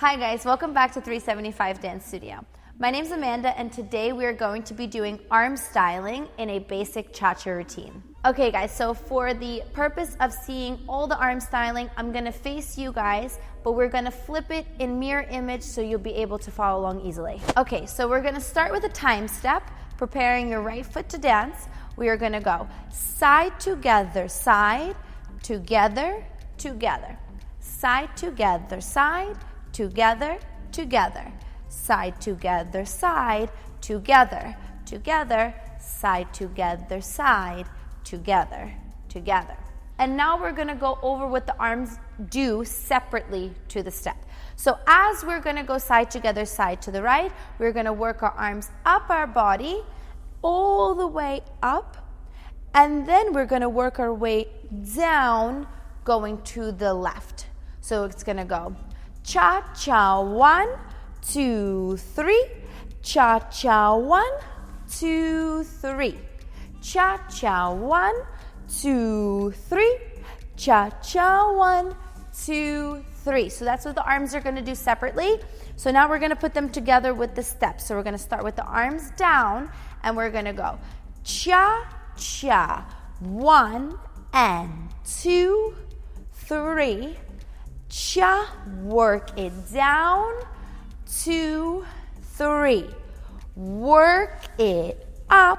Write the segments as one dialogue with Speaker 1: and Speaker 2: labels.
Speaker 1: Hi guys, welcome back to 375 Dance Studio. My name is Amanda and today we are going to be doing arm styling in a basic cha-cha routine. Okay guys, so for the purpose of seeing all the arm styling, I'm going to face you guys, but we're going to flip it in mirror image so you'll be able to follow along easily. Okay, so we're going to start with a time step, preparing your right foot to dance. We are going to go side together, side, together, together, side together, side, together, together, side together, side, together, together, side together, side, together, together. And now we're gonna go over what the arms do separately to the step. So as we're gonna go side together, side to the right, we're gonna work our arms up our body, all the way up, and then we're gonna work our way down, going to the left. So it's gonna go cha-cha, 1, 2, 3, cha-cha, 1, 2, 3, cha-cha, 1, 2, 3, cha-cha, 1, 2, 3. So that's what the arms are going to do separately. So now we're going to put them together with the steps. So we're going to start with the arms down and we're going to go cha-cha, 1 and 2, 3, cha, work it down, 2, 3, work it up,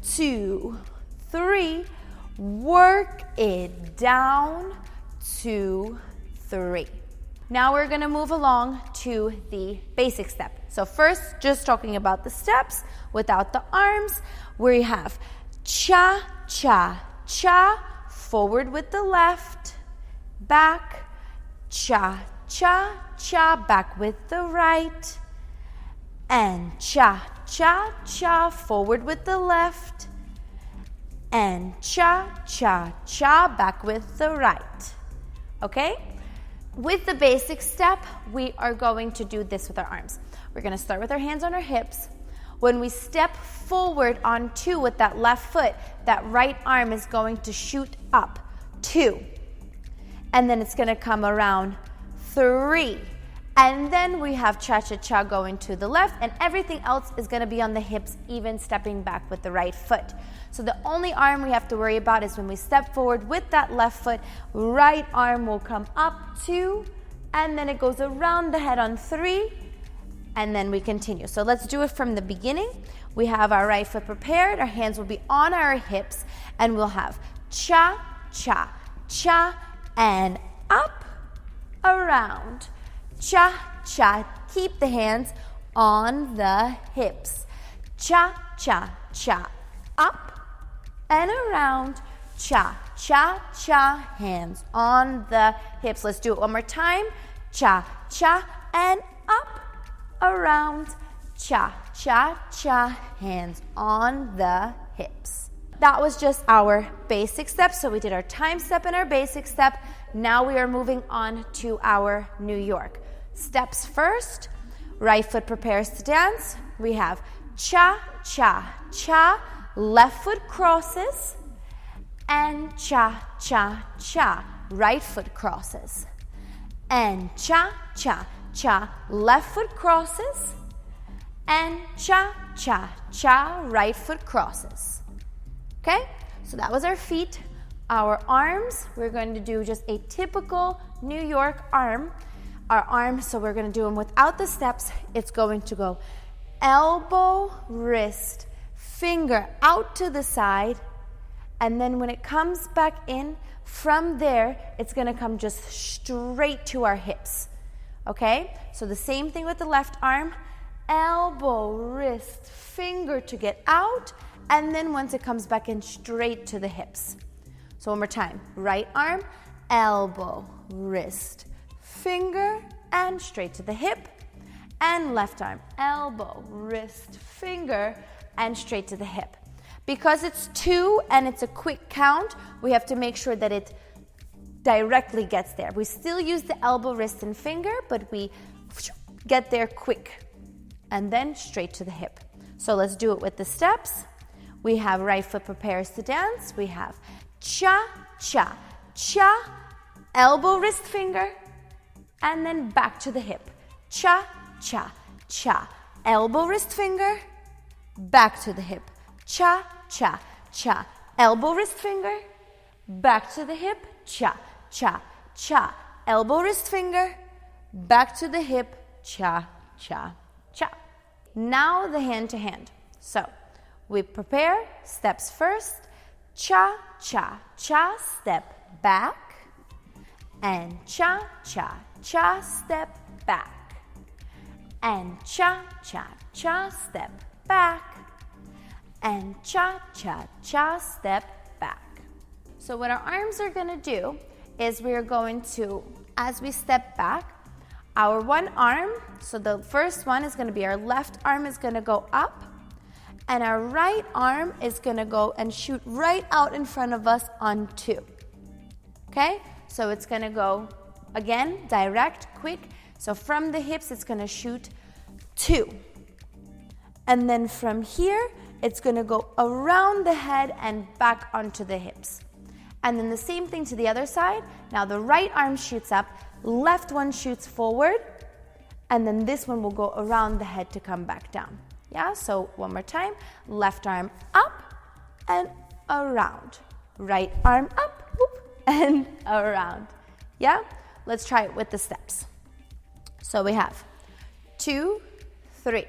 Speaker 1: 2, 3, work it down, 2, 3. Now we're going to move along to the basic step. So first, just talking about the steps without the arms, we have cha, cha, cha, forward with the left, back, cha, cha, cha, back with the right, and cha, cha, cha, forward with the left, and cha, cha, cha, back with the right. Okay? With the basic step, we are going to do this with our arms. We're going to start with our hands on our hips. When we step forward on 2 with that left foot, that right arm is going to shoot up, 2. And then it's going to come around 3. And then we have cha-cha-cha going to the left, and everything else is going to be on the hips, even stepping back with the right foot. So the only arm we have to worry about is when we step forward with that left foot, right arm will come up 2, and then it goes around the head on 3, and then we continue. So let's do it from the beginning. We have our right foot prepared, our hands will be on our hips, and we'll have cha-cha, cha, and up, around, cha-cha, keep the hands on the hips, cha-cha-cha, up and around, cha-cha-cha, hands on the hips. Let's do it one more time, cha-cha, and up, around, cha-cha-cha, hands on the hips. That was just our basic step. So we did our time step and our basic step. Now we are moving on to our New York. Steps first, right foot prepares to dance. We have cha, cha, cha, left foot crosses, and cha, cha, cha, right foot crosses, and cha, cha, cha, left foot crosses, and cha, cha, cha, right foot crosses. Okay, so that was our feet. Our arms, we're going to do just a typical New York arm. Our arms, so we're going to do them without the steps. It's going to go elbow, wrist, finger out to the side, and then when it comes back in, from there, it's going to come just straight to our hips. Okay, so the same thing with the left arm, elbow, wrist, finger to get out, and then once it comes back in, straight to the hips. So one more time, right arm, elbow, wrist, finger, and straight to the hip, and left arm, elbow, wrist, finger, and straight to the hip. Because it's 2 and it's a quick count, we have to make sure that it directly gets there. We still use the elbow, wrist, and finger, but we get there quick, and then straight to the hip. So let's do it with the steps. We have right foot prepares to dance. We have cha, cha, cha, elbow, wrist, finger, and then back to the hip. Cha, cha, cha. Elbow, wrist, finger, back to the hip. Cha, cha, cha. Elbow, wrist, finger, back to the hip. Cha, cha, cha. Elbow, wrist, finger, back to the hip. Cha, cha, cha. Now the hand to hand. So we prepare, steps first. Cha, cha, cha, step back. And cha, cha, cha, step back. And cha, cha, cha, step back. And cha, cha, cha, step back. So what our arms are going to do is we're going to, as we step back, our one arm, so the first one is going to be our left arm is going to go up, and our right arm is going to go and shoot right out in front of us on 2. Okay? So it's going to go, again, direct, quick. So from the hips, it's going to shoot 2. And then from here, it's going to go around the head and back onto the hips. And then the same thing to the other side. Now the right arm shoots up, left one shoots forward, and then this one will go around the head to come back down. Yeah, so one more time. Left arm up and around. Right arm up, whoop, and around. Yeah? Let's try it with the steps. So we have 2, 3.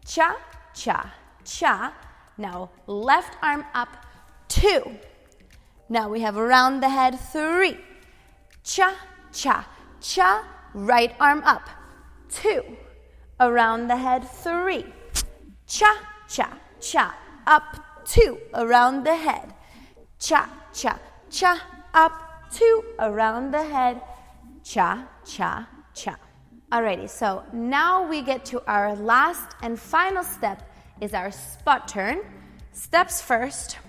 Speaker 1: Cha, cha, cha. Now left arm up, 2. Now we have around the head, 3. Cha, cha, cha. Right arm up, 2. Around the head, 3. Cha, cha, cha. Up, 2. Around the head. Cha, cha, cha. Up, 2. Around the head. Cha, cha, cha. Alrighty, so now we get to our last and final step is our spot turn. Steps first.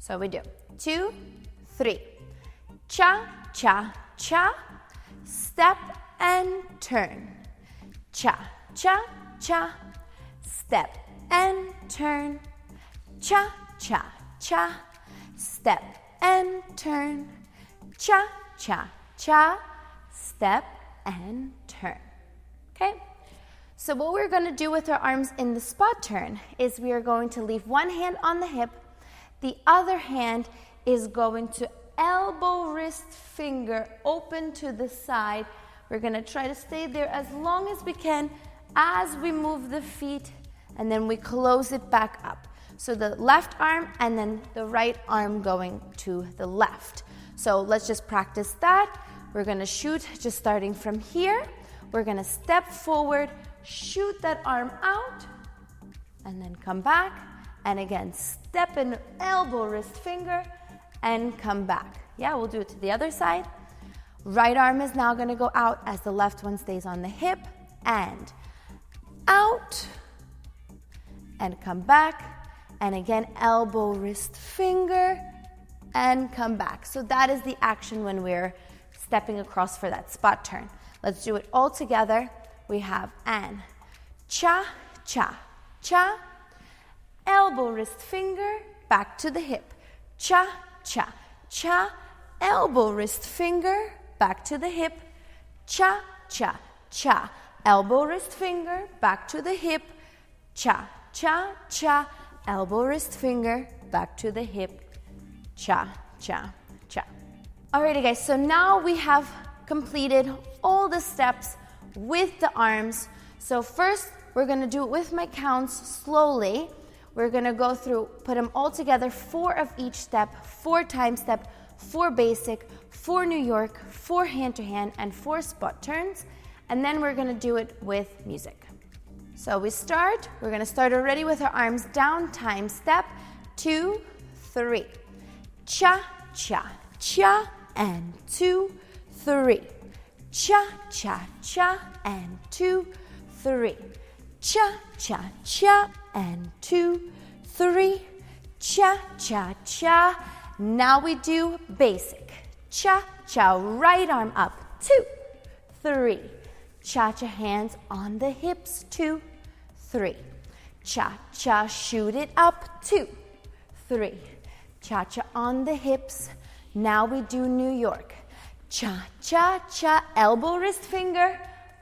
Speaker 1: So we do 2, 3. Cha, cha, cha. Step and turn. Cha, cha, cha. Step and turn. Cha, cha, cha. Step and turn. Cha, cha, cha. Step and turn. Okay? So what we're going to do with our arms in the spot turn is we are going to leave one hand on the hip. The other hand is going to elbow, wrist, finger open to the side. We're going to try to stay there as long as we can as we move the feet, and then we close it back up. So the left arm and then the right arm going to the left. So let's just practice that. We're going to shoot just starting from here. We're going to step forward, shoot that arm out, and then come back. And again, step in elbow, wrist, finger, and come back. Yeah, we'll do it to the other side. Right arm is now going to go out as the left one stays on the hip. And out, and come back. And again, elbow, wrist, finger, and come back. So that is the action when we're stepping across for that spot turn. Let's do it all together. We have and cha, cha, cha. Elbow, wrist, finger, back to the hip. Cha, cha, cha. Elbow, wrist, finger, back to the hip. Cha, cha, cha. Elbow, wrist, finger, back to the hip. Cha, cha, cha. Elbow, wrist, finger, back to the hip. Cha, cha, cha. Alrighty guys, so now we have completed all the steps with the arms. So first, we're gonna do it with my counts slowly. We're gonna go through, put them all together, 4 of each step, 4 time step, 4 basic, 4 New York, 4 hand to hand, and 4 spot turns. And then we're gonna do it with music. So we're gonna start already with our arms down, time step, 2, 3. Cha, cha, cha, and 2, 3. Cha, cha, cha, and 2, 3. Cha, cha, cha, and 2, 3. Cha, cha, cha. Now we do basic. Cha, cha, right arm up, 2, 3. Cha, cha, hands on the hips, 2, 3. Cha, cha, shoot it up, 2, 3. Cha, cha on the hips. Now we do New York. cha, cha, cha, elbow, wrist, finger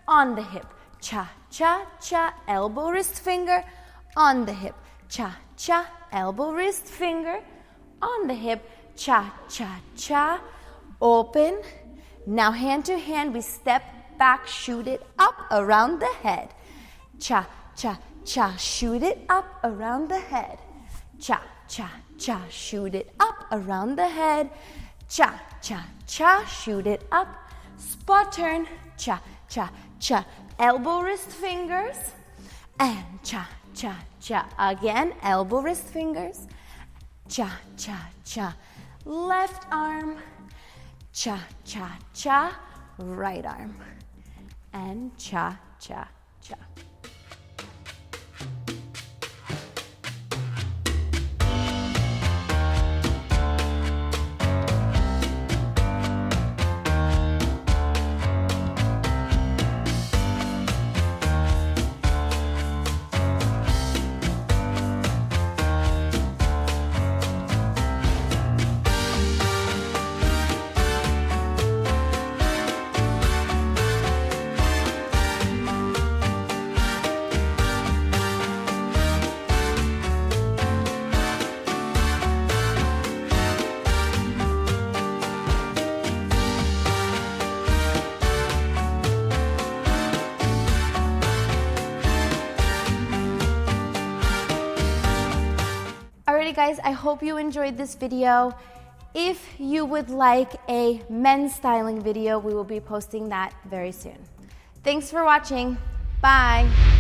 Speaker 1: on the hip. Cha, cha, cha, elbow, wrist, finger on the hip. Cha, cha, elbow, wrist, finger on the hip. Cha, cha, cha, open. Now hand to hand, we step back, shoot it up around the head. Cha, cha, cha, shoot it up around the head. Cha, cha, cha, shoot it up around the head. Cha, cha, cha, shoot it up. Spot turn. Cha, cha, cha, elbow, wrist, fingers. And cha, cha, cha, again, elbow, wrist, fingers. Cha, cha, cha, left arm. Cha, cha, cha, right arm. And cha, cha, cha. Alrighty guys, I hope you enjoyed this video. If you would like a men's styling video, we will be posting that very soon. Thanks for watching. Bye.